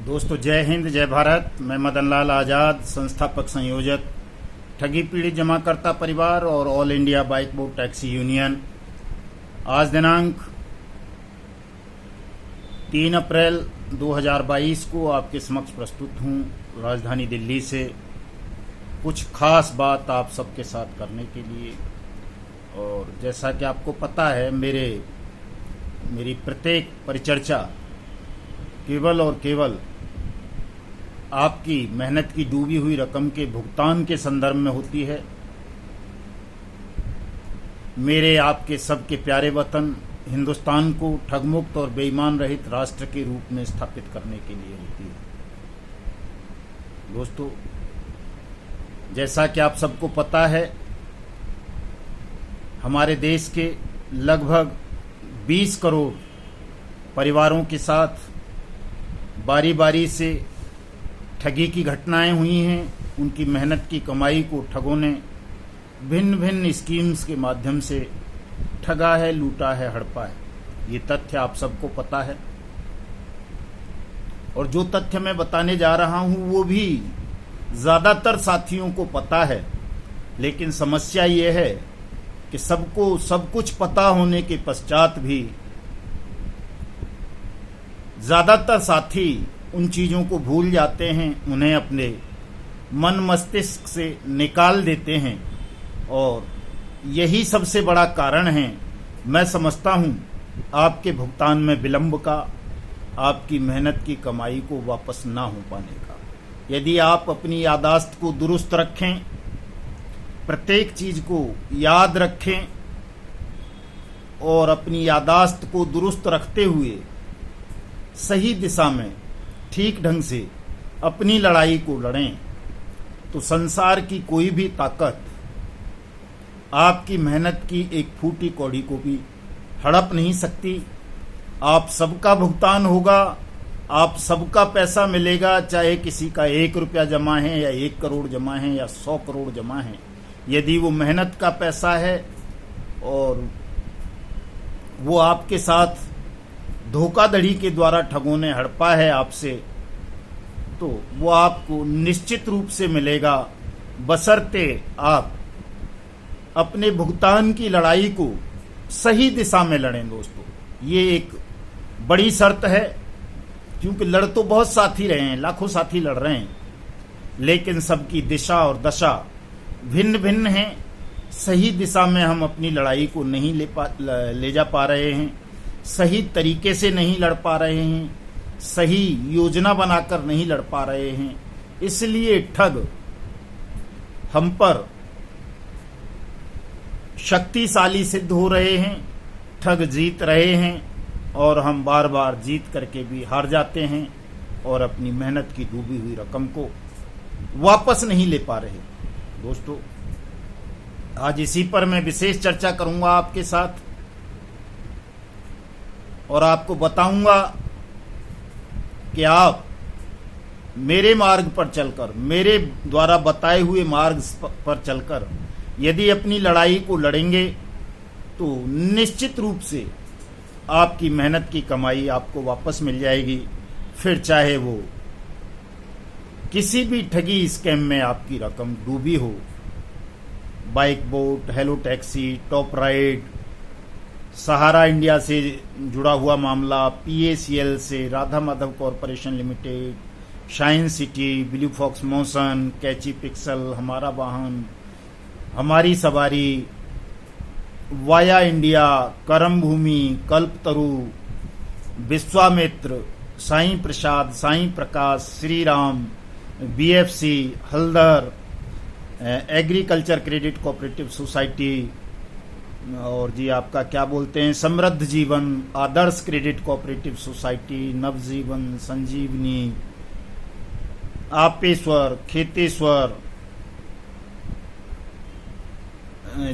दोस्तों, जय हिंद, जय भारत। मैं मदन लाल आज़ाद, संस्थापक संयोजक ठगी पीड़ित जमाकर्ता परिवार और all India bike board taxi union. आज दिनांक 3 अप्रैल 2022 को आपके समक्ष प्रस्तुत हूँ राजधानी दिल्ली से कुछ खास बात आप सबके साथ करने के लिए। और जैसा कि आपको पता है, मेरी प्रत्येक परिचर्चा केवल और केवल आपकी मेहनत की डूबी हुई रकम के भुगतान के संदर्भ में होती है। मेरे आपके सबके प्यारे वतन हिंदुस्तान को ठगमुक्त और बेईमान रहित राष्ट्र के रूप में स्थापित करने के लिए होती है। दोस्तों, जैसा कि आप सबको पता है, हमारे देश के लगभग 20 करोड़ परिवारों के साथ बारी बारी से ठगी की घटनाएं हुई हैं। उनकी मेहनत की कमाई को ठगों ने भिन्न भिन्न स्कीम्स के माध्यम से ठगा है, लूटा है, हड़पा है। ये तथ्य आप सबको पता है। और जो तथ्य मैं बताने जा रहा हूं वो भी ज़्यादातर साथियों को पता है, लेकिन समस्या ये है कि सबको सब कुछ पता होने के पश्चात भी ज़्यादातर साथी उन चीज़ों को भूल जाते हैं, उन्हें अपने मन मस्तिष्क से निकाल देते हैं। और यही सबसे बड़ा कारण है, मैं समझता हूँ, आपके भुगतान में विलंब का, आपकी मेहनत की कमाई को वापस ना हो पाने का। यदि आप अपनी यादाश्त को दुरुस्त रखें, प्रत्येक चीज़ को याद रखें और अपनी यादाश्त को दुरुस्त रखते हुए सही दिशा में ठीक ढंग से अपनी लड़ाई को लड़ें, तो संसार की कोई भी ताकत आपकी मेहनत की एक फूटी कौड़ी को भी हड़प नहीं सकती। आप सबका भुगतान होगा, आप सबका पैसा मिलेगा, चाहे किसी का 1 रुपया जमा है या 1 करोड़ जमा है या 100 करोड़ जमा है। यदि वो मेहनत का पैसा है और वो आपके साथ धोखाधड़ी के द्वारा ठगों ने हड़पा है आपसे, तो वो आपको निश्चित रूप से मिलेगा, बशर्ते आप अपने भुगतान की लड़ाई को सही दिशा में लड़ें। दोस्तों, ये एक बड़ी शर्त है, क्योंकि लड़ तो बहुत साथी रहे हैं, लाखों साथी लड़ रहे हैं, लेकिन सबकी दिशा और दशा भिन्न भिन्न है। सही दिशा में हम अपनी लड़ाई को नहीं ले जा पा रहे हैं, सही तरीके से नहीं लड़ पा रहे हैं, सही योजना बनाकर नहीं लड़ पा रहे हैं। इसलिए ठग हम पर शक्तिशाली सिद्ध हो रहे हैं, ठग जीत रहे हैं और हम बार बार जीत करके भी हार जाते हैं और अपनी मेहनत की डूबी हुई रकम को वापस नहीं ले पा रहे। दोस्तों, आज इसी पर मैं विशेष चर्चा करूंगा आपके साथ और आपको बताऊंगा कि आप मेरे मार्ग पर चलकर, मेरे द्वारा बताए हुए मार्ग पर चलकर यदि अपनी लड़ाई को लड़ेंगे तो निश्चित रूप से आपकी मेहनत की कमाई आपको वापस मिल जाएगी। फिर चाहे वो किसी भी ठगी स्कैम में आपकी रकम डूबी हो, Bike Boat, Hello Taxi, Top Ride, Sahara India से जुड़ा हुआ मामला, PACL से, Radha Madhav corporation limited, Shine City, Blue Fox Motion, Catchy Pixel, हमारा वाहन, हमारी सवारी, via India, Karam Bhoomi, Kalpataru, Vishwamitra, Sai Prasad, Sai Prakash, Shri Ram, BFC, Haldar, agriculture credit cooperative society, और जी आपका क्या बोलते हैं, Samriddh Jeevan, Adarsh credit cooperative society, Navjeevan, Sanjeevani, Apeshwar, Kheteshwar,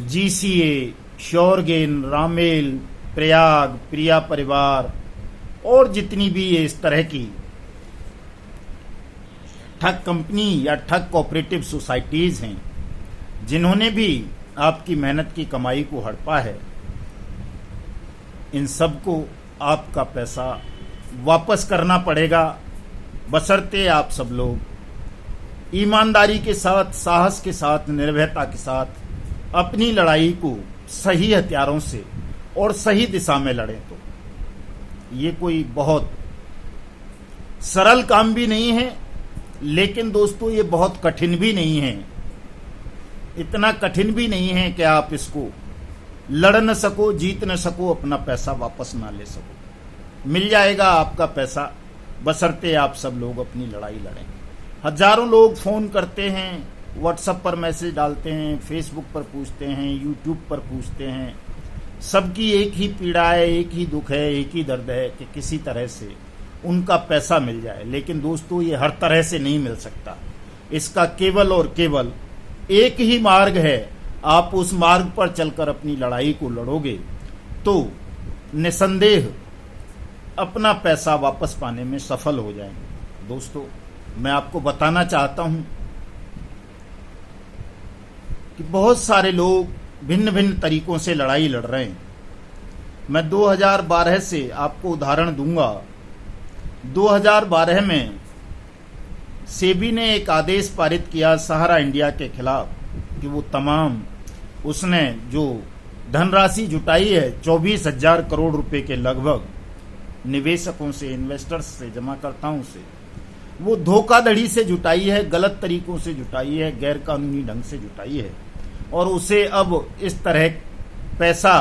GCA, Suregain, रामेल, Prayag, प्रिया परिवार और जितनी भी ये इस तरह की ठग कंपनी या ठग कोऑपरेटिव सोसाइटीज हैं, जिन्होंने भी आपकी मेहनत की कमाई को हड़पा है, इन सबको आपका पैसा वापस करना पड़ेगा। बशर्ते आप सब लोग ईमानदारी के साथ, साहस के साथ, निर्भयता के साथ अपनी लड़ाई को सही हथियारों से और सही दिशा में लड़ें। तो ये कोई बहुत सरल काम भी नहीं है, लेकिन दोस्तों ये बहुत कठिन भी नहीं है। इतना कठिन भी नहीं है कि आप इसको लड़ न सको, जीत न सको, अपना पैसा वापस ना ले सको। मिल जाएगा आपका पैसा, बशर्ते आप सब लोग अपनी लड़ाई लड़ें। हजारों लोग फोन करते हैं, व्हाट्सएप पर मैसेज डालते हैं, फेसबुक पर पूछते हैं, यूट्यूब पर पूछते हैं। सबकी एक ही पीड़ा है, एक ही दुख है, एक ही दर्द है कि किसी तरह से उनका पैसा मिल जाए। लेकिन दोस्तों ये हर तरह से नहीं मिल सकता। इसका केवल और केवल एक ही मार्ग है। आप उस मार्ग पर चलकर अपनी लड़ाई को लड़ोगे तो निसंदेह अपना पैसा वापस पाने में सफल हो जाएंगे। दोस्तों मैं आपको बताना चाहता हूं कि बहुत सारे लोग भिन्न भिन्न तरीकों से लड़ाई लड़ रहे हैं। मैं 2012 से आपको उदाहरण दूंगा। 2012 में सेबी ने एक आदेश पारित किया सहारा इंडिया के खिलाफ कि वो तमाम उसने जो धनराशि जुटाई है 24,000 करोड़ रुपए के लगभग निवेशकों से, इन्वेस्टर्स से, जमाकर्ताओं से, वो धोखाधड़ी से जुटाई है, गलत तरीकों से जुटाई है, गैर कानूनी ढंग से जुटाई है। और उसे अब इस तरह पैसा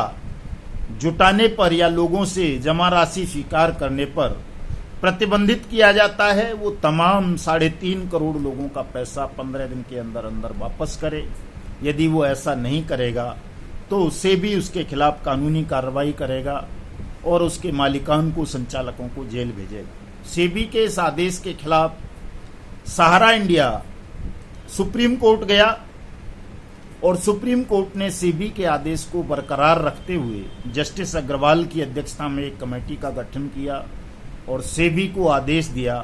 जुटाने पर या लोगों से जमा राशि स्वीकार करने पर प्रतिबंधित किया जाता है। वो तमाम 3.5 करोड़ लोगों का पैसा 15 दिन के अंदर अंदर वापस करे। यदि वो ऐसा नहीं करेगा तो उससे भी उसके खिलाफ कानूनी कार्रवाई करेगा और उसके मालिकान को, संचालकों को जेल भेजेगा। सेबी के इस आदेश के खिलाफ सहारा इंडिया सुप्रीम कोर्ट गया और सुप्रीम कोर्ट ने सेबी के आदेश को बरकरार रखते हुए जस्टिस अग्रवाल की अध्यक्षता में एक कमेटी का गठन किया और सेबी को आदेश दिया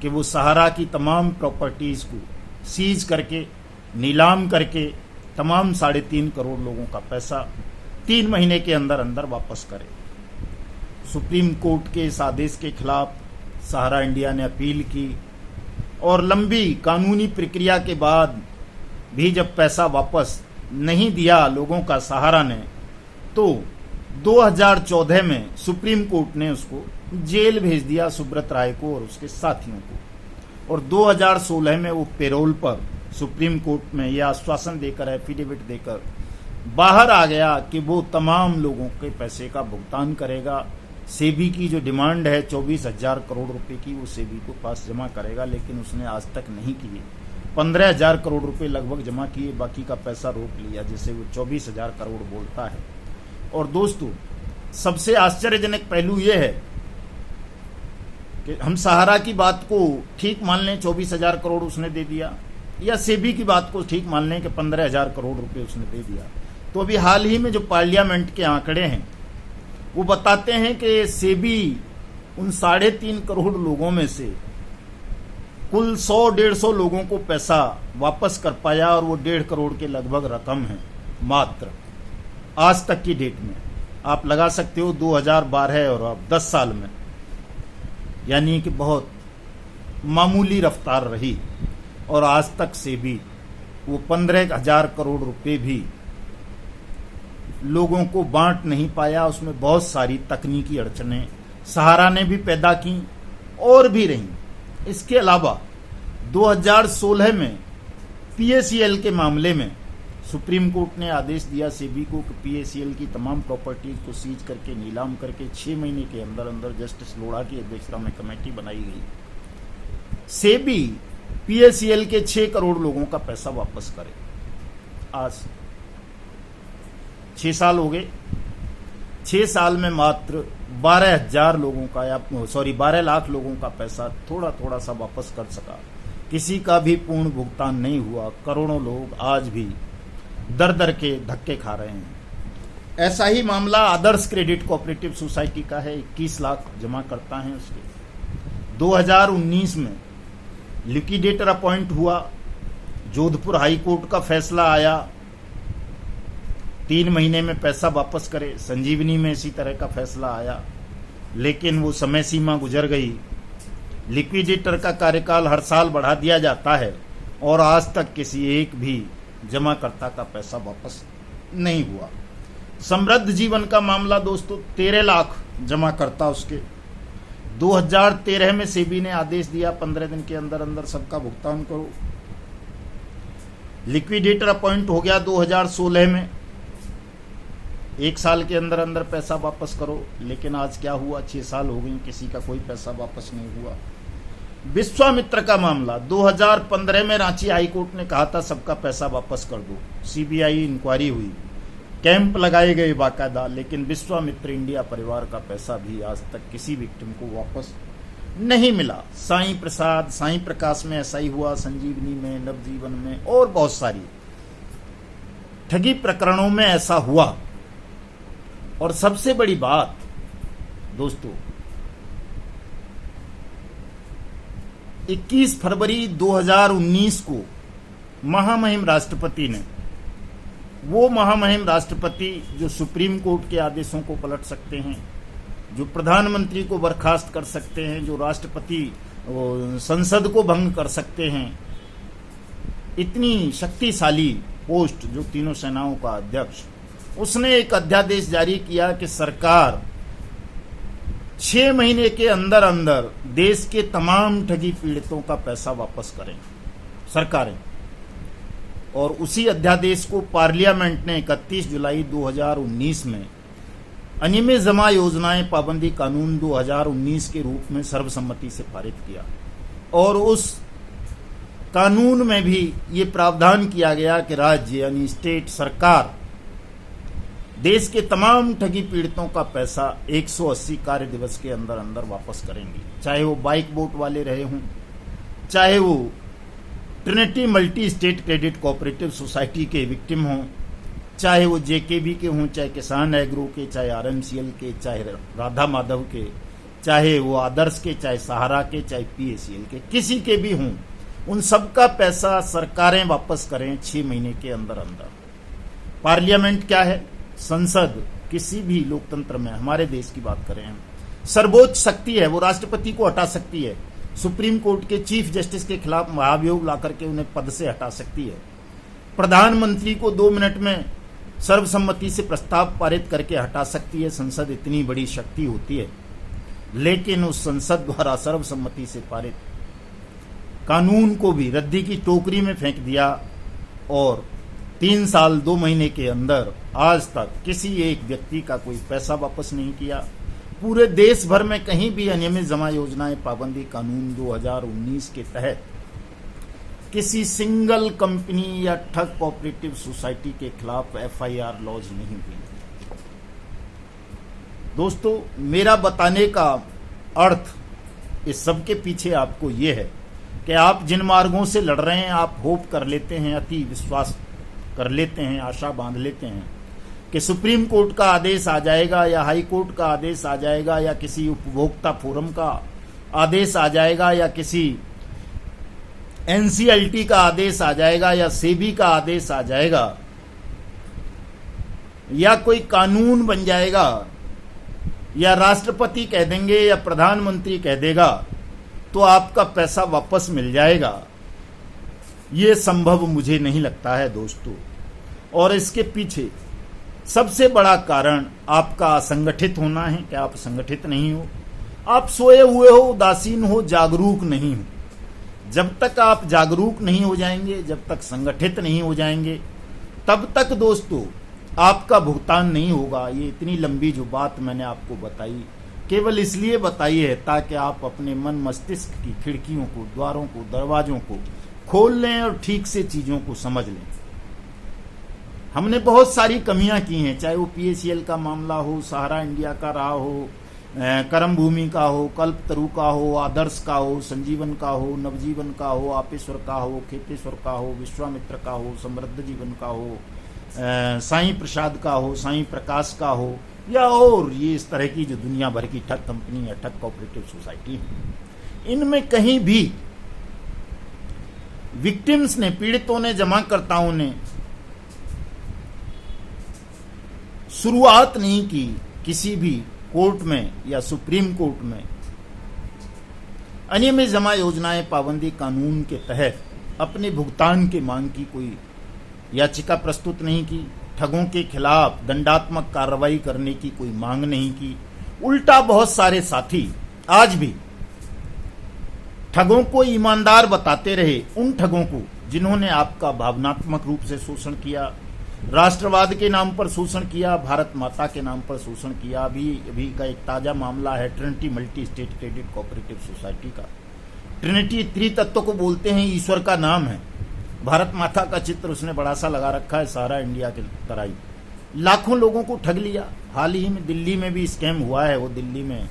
कि वो सहारा की तमाम प्रॉपर्टीज को सीज करके, नीलाम करके तमाम 3.5 करोड़ लोगों का पैसा 3 महीने के अंदर अंदर वापस करे। सुप्रीम कोर्ट के इस आदेश के खिलाफ सहारा इंडिया ने अपील की और लंबी कानूनी प्रक्रिया के बाद भी जब पैसा वापस नहीं दिया लोगों का सहारा ने, तो 2014 में सुप्रीम कोर्ट ने उसको जेल भेज दिया, सुब्रत राय को और उसके साथियों को। और 2016 में वो पेरोल पर सुप्रीम कोर्ट में यह आश्वासन देकर, एफिडेविट देकर बाहर आ गया कि वो तमाम लोगों के पैसे का भुगतान करेगा। सेबी की जो डिमांड है 24,000 करोड़ रुपए की, वो सेबी को पास जमा करेगा, लेकिन उसने आज तक नहीं किए। 15,000 करोड़ रुपए लगभग जमा किए, बाकी का पैसा रोक लिया, जिसे वो 24,000 करोड़ बोलता है। और दोस्तों सबसे आश्चर्यजनक पहलू यह है कि हम सहारा की बात को ठीक मान लें 24,000 करोड़ उसने दे दिया, या सेबी की बात को ठीक मान लें कि 15,000 करोड़ रुपए उसने दे दिया, तो अभी हाल ही में जो पार्लियामेंट के आंकड़े हैं वो बताते हैं कि सेबी उन 3.5 करोड़ लोगों में से कुल 100-150 लोगों को पैसा वापस कर पाया, और वो 1.5 करोड़ के लगभग रकम है मात्र आज तक की डेट में। आप लगा सकते हो 2012 और अब 10 साल में, यानी कि बहुत मामूली रफ्तार रही। और आज तक से भी वो 15,000 करोड़ रुपए भी लोगों को बांट नहीं पाया। उसमें बहुत सारी तकनीकी अड़चनें सहारा ने भी पैदा की और भी रही। इसके अलावा 2016 में पीएसीएल के मामले में सुप्रीम कोर्ट ने आदेश दिया सेबी को कि पीएसीएल की तमाम प्रॉपर्टीज को सीज करके, नीलाम करके 6 महीने के अंदर अंदर जस्टिस लोढ़ा की अध्यक्षता में कमेटी बनाई गई, सेबी पीएसीएल के 6 करोड़ लोगों का पैसा वापस करे। आज 6 साल हो गए। 6 साल में मात्र 12,000 लोगों का, या 12 लाख लोगों का पैसा थोड़ा थोड़ा सा वापस कर सका। किसी का भी पूर्ण भुगतान नहीं हुआ। करोड़ों लोग आज भी दर दर के धक्के खा रहे हैं। ऐसा ही मामला आदर्श क्रेडिट कोऑपरेटिव सोसाइटी का है। 21 लाख जमा करता है उसके। 2019 में लिक्विडेटर अपॉइंट हुआ। जोधपुर हाई कोर्ट का फैसला आया 3 महीने में पैसा वापस करे। संजीवनी में इसी तरह का फैसला आया, लेकिन वो समय सीमा गुजर गई। लिक्विडेटर का कार्यकाल हर साल बढ़ा दिया जाता है और आज तक किसी एक भी जमाकर्ता का पैसा वापस नहीं हुआ। समृद्ध जीवन का मामला दोस्तों, 13 लाख जमाकर्ता उसके 2013 में सेबी ने आदेश दिया 15 दिन के अंदर अंदर सबका भुगतान करो। लिक्विडेटर अपॉइंट हो गया 2016 में, 1 साल के अंदर अंदर पैसा वापस करो। लेकिन आज क्या हुआ, 6 साल हो गए, किसी का कोई पैसा वापस नहीं हुआ। विश्वामित्र का मामला 2015 में रांची हाईकोर्ट ने कहा था सबका पैसा वापस कर दो। सीबीआई इंक्वायरी हुई, कैंप लगाए गए बाकायदा, लेकिन विश्वामित्र इंडिया परिवार का पैसा भी आज तक किसी विक्टिम को वापस नहीं मिला। साईं प्रसाद, साईं प्रकाश में ऐसा ही हुआ, संजीवनी में, नवजीवन में और बहुत सारी ठगी प्रकरणों में ऐसा हुआ। और सबसे बड़ी बात दोस्तों, 21 फरवरी 2019 को महामहिम राष्ट्रपति ने, वो महामहिम राष्ट्रपति जो सुप्रीम कोर्ट के आदेशों को पलट सकते हैं, जो प्रधानमंत्री को बर्खास्त कर सकते हैं, जो राष्ट्रपति संसद को भंग कर सकते हैं, इतनी शक्तिशाली पोस्ट जो तीनों सेनाओं का अध्यक्ष, उसने एक अध्यादेश जारी किया कि सरकार 6 महीने के अंदर अंदर देश के तमाम ठगी पीड़ितों का पैसा वापस करें सरकारें। और उसी अध्यादेश को पार्लियामेंट ने 31 जुलाई 2019 में अनियमित जमा योजनाएं पाबंदी कानून 2019 के रूप में सर्वसम्मति से पारित किया। और उस कानून में भी ये प्रावधान किया गया कि राज्य यानी स्टेट सरकार देश के तमाम ठगी पीड़ितों का पैसा 180 कार्य दिवस के अंदर अंदर वापस करेंगी, चाहे वो बाइक बोट वाले रहे हों, चाहे वो Trinity multi state credit cooperative society के विक्टिम हों, चाहे वो जेकेबी के हों, चाहे किसान एग्रो के, चाहे आरएमसीएल के, चाहे राधा माधव के, चाहे वो आदर्श के, चाहे सहारा के, चाहे पीएसीएल के, किसी के भी हों, उन सबका पैसा सरकारें वापस करें 6 महीने के अंदर अंदर। पार्लियामेंट क्या है, संसद किसी भी लोकतंत्र में, हमारे देश की बात करें हम, सर्वोच्च शक्ति है, वो राष्ट्रपति को हटा सकती है, सुप्रीम कोर्ट के चीफ जस्टिस के खिलाफ महाभियोग ला करके उन्हें पद से हटा सकती है, प्रधानमंत्री को 2 मिनट में सर्वसम्मति से प्रस्ताव पारित करके हटा सकती है। संसद इतनी बड़ी शक्ति होती है, लेकिन उस संसद द्वारा सर्वसम्मति से पारित कानून को भी रद्दी की टोकरी में फेंक दिया और 3 साल 2 महीने के अंदर आज तक किसी एक व्यक्ति का कोई पैसा वापस नहीं किया। पूरे देश भर में कहीं भी अनियमित जमा योजनाएं पाबंदी कानून 2019 के तहत किसी सिंगल कंपनी या ठग कोऑपरेटिव सोसाइटी के खिलाफ एफआईआर लॉन्च नहीं हुई। दोस्तों, मेरा बताने का अर्थ इस सब के पीछे आपको यह है कि आप जिन मार्गों से लड़ रहे हैं, आप होप कर लेते हैं, अति विश्वास कर लेते हैं, आशा बांध लेते हैं कि सुप्रीम कोर्ट का आदेश आ जाएगा या हाई कोर्ट का आदेश आ जाएगा या किसी उपभोक्ता फोरम का आदेश आ जाएगा या किसी एनसीएलटी का आदेश आ जाएगा या सेबी का आदेश आ जाएगा या कोई कानून बन जाएगा या राष्ट्रपति कह देंगे या प्रधानमंत्री कह देगा तो आपका पैसा वापस मिल जाएगा। ये संभव मुझे नहीं लगता है दोस्तों। और इसके पीछे सबसे बड़ा कारण आपका असंगठित होना है कि आप संगठित नहीं हो, आप सोए हुए हो, उदासीन हो, जागरूक नहीं हो। जब तक आप जागरूक नहीं हो जाएंगे, जब तक संगठित नहीं हो जाएंगे, तब तक दोस्तों आपका भुगतान नहीं होगा। ये इतनी लंबी जो बात मैंने आपको बताई केवल इसलिए बताई है ताकि आप अपने मन मस्तिष्क की खिड़कियों को, द्वारों को, दरवाजों को खोल लें और ठीक से चीजों को समझ लें। हमने बहुत सारी कमियां की हैं, चाहे वो पीएसीएल का मामला हो, सहारा इंडिया का रहा हो, कर्म भूमि का हो, कल्पतरु का हो, आदर्श का हो, संजीवन का हो, नवजीवन का हो, आपेश्वर का हो, खेतेश्वर का हो, विश्वामित्र का हो, समृद्ध जीवन का हो, साईं प्रसाद का हो, साईं प्रकाश का हो, या और ये इस तरह की जो दुनिया भर की ठग कंपनी या ठग कोऑपरेटिव सोसाइटी है, इनमें कहीं भी विक्टिम्स ने, पीड़ितों ने, जमाकर्ताओं ने शुरुआत नहीं की किसी भी कोर्ट में या सुप्रीम कोर्ट में अनियमित जमा योजनाएं पाबंदी कानून के तहत अपने भुगतान के मांग की कोई याचिका प्रस्तुत नहीं की, ठगों के खिलाफ दंडात्मक कार्रवाई करने की कोई मांग नहीं की। उल्टा बहुत सारे साथी आज भी ठगों को ईमानदार बताते रहे, उन ठगों को जिन्होंने आपका भावनात्मक रूप से शोषण किया, राष्ट्रवाद के नाम पर शोषण किया, भारत माता के नाम पर शोषण किया। अभी का एक ताजा मामला है Trinity multi state credit cooperative society का। ट्रिनिटी त्रितत्व को बोलते हैं, ईश्वर का नाम है। भारत माता का चित्र उसने बड़ा सा लगा रखा है, सारा इंडिया के तरह ही। लाखों लोगों को ठग लिया। हाल ही में दिल्ली में भी स्कैम हुआ है। वो दिल्ली में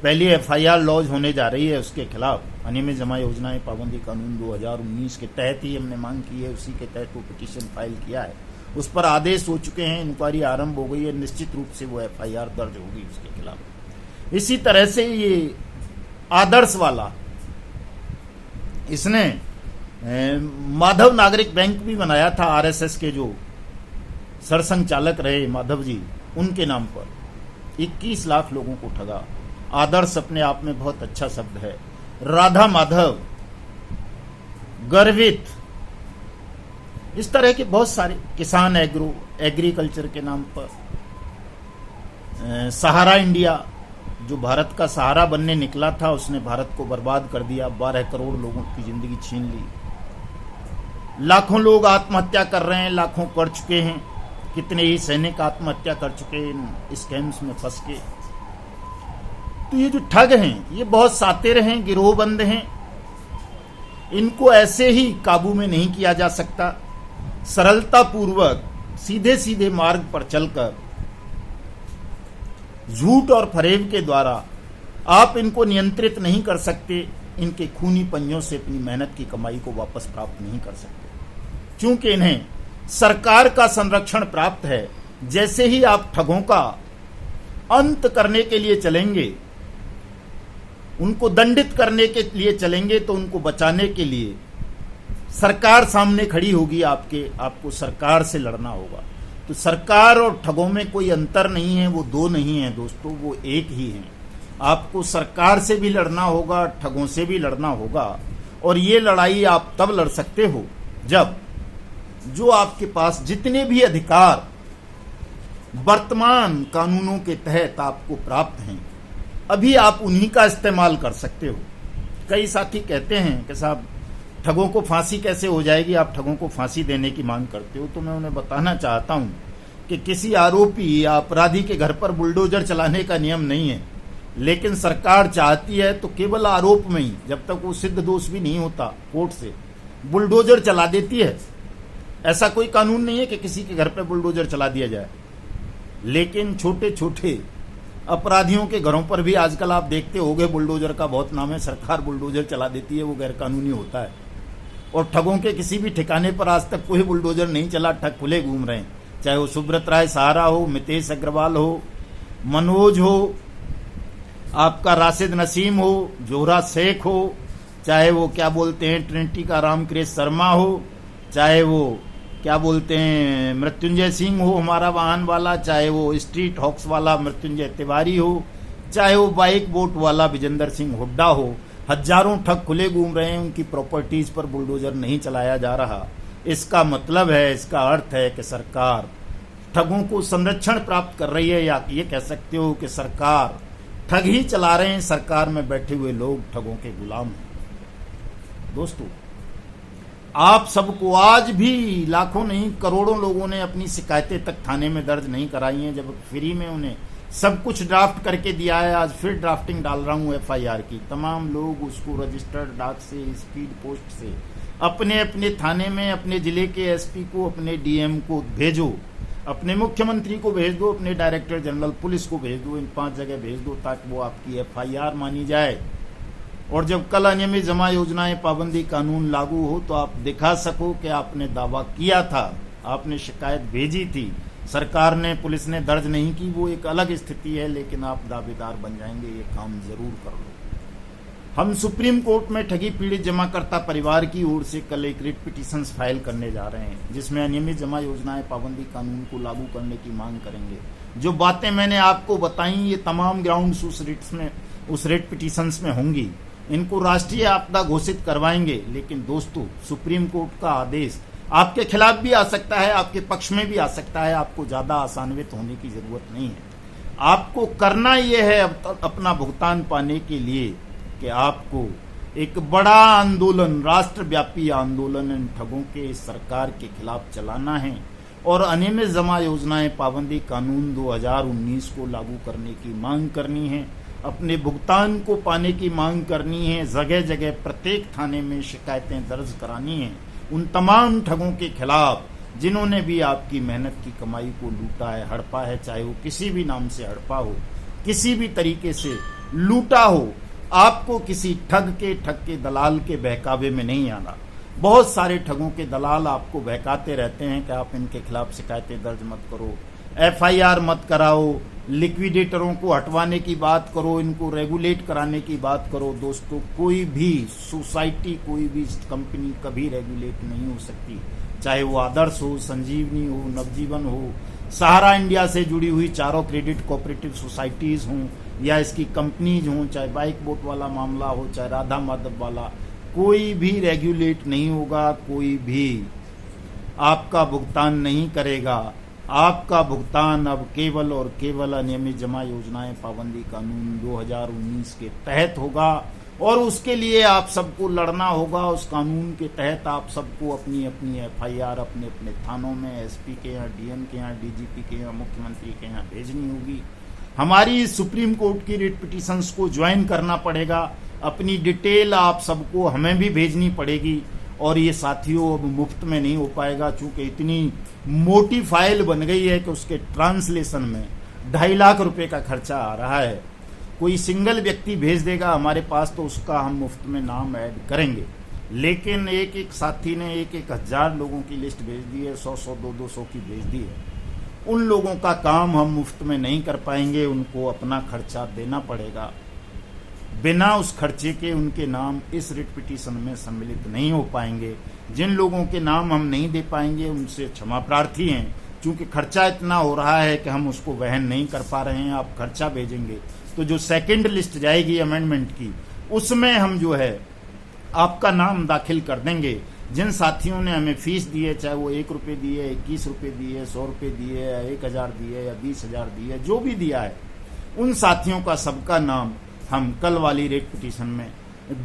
पहली FIR लॉन्च होने जा रही है उसके खिलाफ। अनियमित जमा योजनाएं पाबंदी कानून 2019 के तहत ही हमने मांग की है, उसी के तहत वो पिटीशन फाइल किया है। उस पर आदेश हो चुके हैं, इंक्वायरी आरंभ हो गई है, निश्चित रूप से वो FIR दर्ज होगी उसके खिलाफ। इसी तरह से ये आदर्श वाला, इसने माधव नागरिक बैंक भी बनाया था। RSS के जो सरसंघचालक रहे माधव जी, उनके नाम पर 21 लाख लोगों को ठगा। आदर्श अपने आप में बहुत अच्छा शब्द है। राधा माधव, गर्वित, इस तरह के बहुत सारे, किसान एग्रीकल्चर के नाम पर, सहारा इंडिया जो भारत का सहारा बनने निकला था, उसने भारत को बर्बाद कर दिया, 12 करोड़ लोगों की जिंदगी छीन ली। लाखों लोग आत्महत्या कर रहे हैं, लाखों कर चुके हैं, कितने ही सैनिक आत्महत्या कर चुके हैं इन स्कैम्स में फंस के। तो ये जो ठग हैं, ये बहुत सातिर हैं, गिरोहबंद हैं। इनको ऐसे ही काबू में नहीं किया जा सकता। सरलता पूर्वक सीधे सीधे मार्ग पर चलकर झूठ और फरेब के द्वारा आप इनको नियंत्रित नहीं कर सकते। इनके खूनी पंजों से अपनी मेहनत की कमाई को वापस प्राप्त नहीं कर सकते, क्योंकि इन्हें सरकार का संरक्षण प्राप्त है। जैसे ही आप ठगों का अंत करने के लिए चलेंगे, उनको दंडित करने के लिए चलेंगे, तो उनको बचाने के लिए सरकार सामने खड़ी होगी। आपको सरकार से लड़ना होगा। तो सरकार और ठगों में कोई अंतर नहीं है, वो दो नहीं है दोस्तों, वो एक ही है। आपको सरकार से भी लड़ना होगा, ठगों से भी लड़ना होगा। और ये लड़ाई आप तब लड़ सकते हो जब जो आपके पास जितने भी अधिकार वर्तमान कानूनों के तहत आपको प्राप्त हैं, अभी आप उन्हीं का इस्तेमाल कर सकते हो। कई साथी कहते हैं कि साहब ठगों को फांसी कैसे हो जाएगी, आप ठगों को फांसी देने की मांग करते हो। तो मैं उन्हें बताना चाहता हूं कि किसी आरोपी या अपराधी के घर पर बुलडोजर चलाने का नियम नहीं है, लेकिन सरकार चाहती है तो केवल आरोप में ही, जब तक वो सिद्ध दोष भी नहीं होता कोर्ट से, बुलडोजर चला देती है। ऐसा कोई कानून नहीं है कि किसी के घर पर बुलडोजर चला दिया जाए, लेकिन छोटे छोटे अपराधियों के घरों पर भी आजकल आप देखते होंगे बुलडोजर का बहुत नाम है। सरकार बुलडोजर चला देती है, वो गैर कानूनी होता है। और ठगों के किसी भी ठिकाने पर आज तक कोई बुलडोजर नहीं चला, ठग खुले घूम रहे हैं। चाहे वो सुब्रत राय सहारा हो, मितेश अग्रवाल हो, मनोज हो, आपका राशिद नसीम हो, जोहरा शेख हो, चाहे वो क्या बोलते हैं ट्रिनिटी का रामकृष्ण शर्मा हो, चाहे वो क्या बोलते हैं मृत्युंजय सिंह हो हमारा वाहन वाला, चाहे वो स्ट्रीट हॉक्स वाला मृत्युंजय तिवारी हो, चाहे वो बाइक बोट वाला विजेंद्र सिंह हुड्डा हो, हजारों ठग खुले घूम रहे हैं। उनकी प्रॉपर्टीज पर बुलडोजर नहीं चलाया जा रहा। इसका मतलब है, इसका अर्थ है कि सरकार ठगों को संरक्षण प्राप्त कर रही है, या ये कह सकते हो कि सरकार ठग ही चला रहे हैं। सरकार में बैठे हुए लोग ठगों के गुलाम हैं। दोस्तों, आप सबको आज भी लाखों नहीं करोड़ों लोगों ने अपनी शिकायतें तक थाने में दर्ज नहीं कराई हैं, जब फ्री में उन्हें सब कुछ ड्राफ्ट करके दिया है। आज फिर ड्राफ्टिंग डाल रहा हूं FIR की। तमाम लोग उसको रजिस्टर्ड डाक से, स्पीड पोस्ट से अपने अपने थाने में, अपने जिले के SP को, अपने DM को भेजो, अपने मुख्यमंत्री को भेज दो, अपने डायरेक्टर जनरल पुलिस को भेज दो। इन 5 जगह भेज दो ताकि वो आपकी FIR मानी जाए। और जब कल अनियमित जमा योजनाएं पाबंदी कानून लागू हो तो आप दिखा सको कि आपने दावा किया था, आपने शिकायत भेजी थी, सरकार ने, पुलिस ने दर्ज नहीं की, वो एक अलग स्थिति है, लेकिन आप दावेदार बन जाएंगे। ये काम जरूर कर लो। हम सुप्रीम कोर्ट में ठगी पीड़ित जमाकर्ता परिवार की ओर से कल एक रिट पिटीशन फाइल करने जा रहे हैं, जिसमें अनियमित जमा योजनाएं पाबंदी कानून को लागू करने की मांग करेंगे। जो बातें मैंने आपको बताई, ये तमाम ग्राउंड्स उस रिट पिटीशंस में होंगी। इनको राष्ट्रीय आपदा घोषित करवाएंगे। लेकिन दोस्तों, सुप्रीम कोर्ट का आदेश आपके खिलाफ भी आ सकता है, आपके पक्ष में भी आ सकता है। आपको ज्यादा आसान्वित होने की जरूरत नहीं है। आपको करना यह है अपना भुगतान पाने के लिए कि आपको एक बड़ा आंदोलन, राष्ट्रव्यापी आंदोलन इन ठगों के सरकार के खिलाफ चलाना है और अनियमित जमा योजनाएं पाबंदी कानून 2019 को लागू करने की मांग करनी है। अपने भुगतान को पाने की मांग करनी है। जगह जगह प्रत्येक थाने में शिकायतें दर्ज करानी है उन तमाम ठगों के खिलाफ जिन्होंने भी आपकी मेहनत की कमाई को लूटा है, हड़पा है, चाहे वो किसी भी नाम से हड़पा हो, किसी भी तरीके से लूटा हो। आपको किसी ठग के दलाल के बहकावे में नहीं आना। बहुत सारे ठगों के दलाल आपको बहकाते रहते हैं कि आप इनके खिलाफ शिकायतें दर्ज मत करो, FIR मत कराओ, लिक्विडेटरों को हटवाने की बात करो, इनको रेगुलेट कराने की बात करो। दोस्तों, कोई भी सोसाइटी, कोई भी कंपनी कभी रेगुलेट नहीं हो सकती, चाहे वो आदर्श हो, संजीवनी हो, नवजीवन हो, सहारा इंडिया से जुड़ी हुई चारों क्रेडिट कोऑपरेटिव सोसाइटीज हों या इसकी कंपनीज हों, चाहे बाइक बोट वाला मामला हो, चाहे राधा माधव वाला, कोई भी रेगुलेट नहीं होगा, कोई भी आपका भुगतान नहीं करेगा। आपका भुगतान अब केवल और केवल अनियमित जमा योजनाएं पाबंदी कानून 2019 के तहत होगा और उसके लिए आप सबको लड़ना होगा। उस कानून के तहत आप सबको अपनी अपनी FIR अपने अपने थानों में SP के यहाँ, DM के यहाँ, DGP के यहाँ, मुख्यमंत्री के यहाँ भेजनी होगी। हमारी सुप्रीम कोर्ट की रिट पिटीशंस को ज्वाइन करना पड़ेगा। अपनी डिटेल आप सबको हमें भी भेजनी पड़ेगी और ये साथियों अब मुफ्त में नहीं हो पाएगा, चूंकि इतनी मोटी फाइल बन गई है कि उसके ट्रांसलेशन में 2.5 लाख रुपए का खर्चा आ रहा है। कोई सिंगल व्यक्ति भेज देगा हमारे पास तो उसका हम मुफ्त में नाम ऐड करेंगे, लेकिन एक एक साथी ने 1,000 लोगों की लिस्ट भेज दी है, 100 200 की भेज दी है। उन लोगों का काम हम मुफ्त में नहीं कर पाएंगे, उनको अपना खर्चा देना पड़ेगा। बिना उस खर्चे के उनके नाम इस रिट पिटीशन में सम्मिलित नहीं हो पाएंगे। जिन लोगों के नाम हम नहीं दे पाएंगे उनसे क्षमा प्रार्थी हैं, क्योंकि खर्चा इतना हो रहा है कि हम उसको वहन नहीं कर पा रहे हैं। आप खर्चा भेजेंगे तो जो सेकंड लिस्ट जाएगी अमेंडमेंट की, उसमें हम जो है आपका नाम दाखिल कर देंगे। जिन साथियों ने हमें फीस दी है, चाहे वो 1 रुपये दिए, 21 रुपये दिए, 100 रुपये दिए, 1,000 दिए या 20,000 दिए, जो भी दिया है, उन साथियों का सबका नाम हम कल वाली रेट पिटीशन में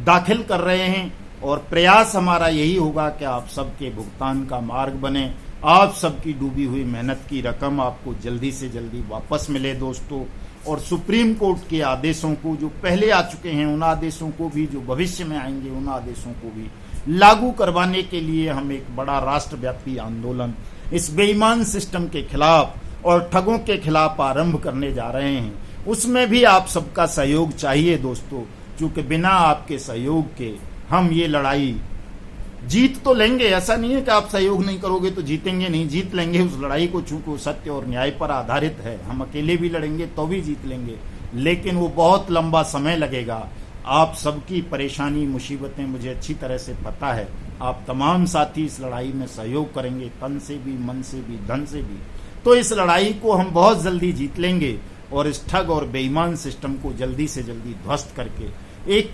दाखिल कर रहे हैं और प्रयास हमारा यही होगा कि आप सबके भुगतान का मार्ग बने, आप सबकी डूबी हुई मेहनत की रकम आपको जल्दी से जल्दी वापस मिले दोस्तों। और सुप्रीम कोर्ट के आदेशों को जो पहले आ चुके हैं, उन आदेशों को भी, जो भविष्य में आएंगे उन आदेशों को भी लागू करवाने के लिए हम एक बड़ा राष्ट्रव्यापी आंदोलन इस बेईमान सिस्टम के खिलाफ और ठगों के खिलाफ आरंभ करने जा रहे हैं। उसमें भी आप सबका सहयोग चाहिए दोस्तों, क्योंकि बिना आपके सहयोग के हम ये लड़ाई जीत तो लेंगे, ऐसा नहीं है कि आप सहयोग नहीं करोगे तो जीतेंगे नहीं, जीत लेंगे उस लड़ाई को, चूंकि सत्य और न्याय पर आधारित है। हम अकेले भी लड़ेंगे तो भी जीत लेंगे, लेकिन वो बहुत लंबा समय लगेगा। आप सबकी परेशानी, मुसीबतें मुझे अच्छी तरह से पता है। आप तमाम साथी इस लड़ाई में सहयोग करेंगे, तन से भी, मन से भी, धन से भी, तो इस लड़ाई को हम बहुत जल्दी जीत लेंगे और इस ठग और बेईमान सिस्टम को जल्दी से जल्दी ध्वस्त करके एक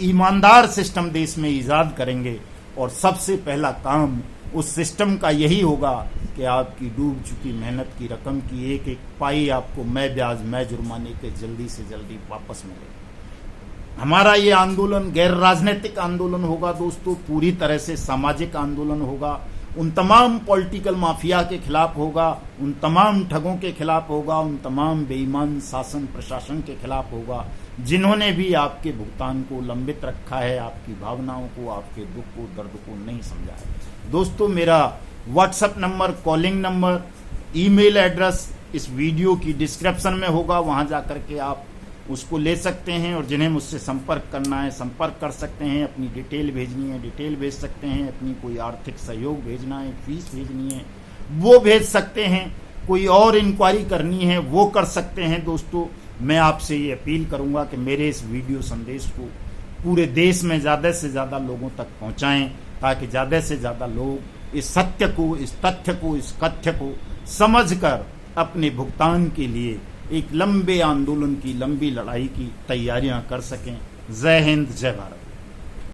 ईमानदार सिस्टम देश में ईजाद करेंगे। और सबसे पहला काम उस सिस्टम का यही होगा कि आपकी डूब चुकी मेहनत की रकम की एक एक पाई आपको मैं ब्याज, मैं जुर्माने के जल्दी से जल्दी वापस मिले। हमारा ये आंदोलन गैर राजनीतिक आंदोलन होगा दोस्तों, पूरी तरह से सामाजिक आंदोलन होगा। उन तमाम पॉलिटिकल माफिया के खिलाफ होगा, उन तमाम ठगों के खिलाफ होगा, उन तमाम बेईमान शासन प्रशासन के खिलाफ होगा जिन्होंने भी आपके भुगतान को लंबित रखा है, आपकी भावनाओं को, आपके दुख को, दर्द को नहीं समझा है। दोस्तों, मेरा WhatsApp number, calling number, email address इस वीडियो की डिस्क्रिप्शन में होगा, वहां जाकर के आप उसको ले सकते हैं और जिन्हें मुझसे संपर्क करना है संपर्क कर सकते हैं। अपनी डिटेल भेजनी है डिटेल भेज सकते हैं, अपनी कोई आर्थिक सहयोग भेजना है, फीस भेजनी है वो भेज सकते हैं, कोई और इंक्वायरी करनी है वो कर सकते हैं। दोस्तों, मैं आपसे ये अपील करूंगा कि मेरे इस वीडियो संदेश को पूरे देश में ज़्यादा से ज़्यादा लोगों तक पहुंचाएं, ताकि ज़्यादा से ज़्यादा लोग इस सत्य को, इस तथ्य को, इस कथ्य को समझकर अपने भुगतान के लिए एक लंबे आंदोलन की, लंबी लड़ाई की तैयारियां कर सकें। जय हिंद, जय भारत।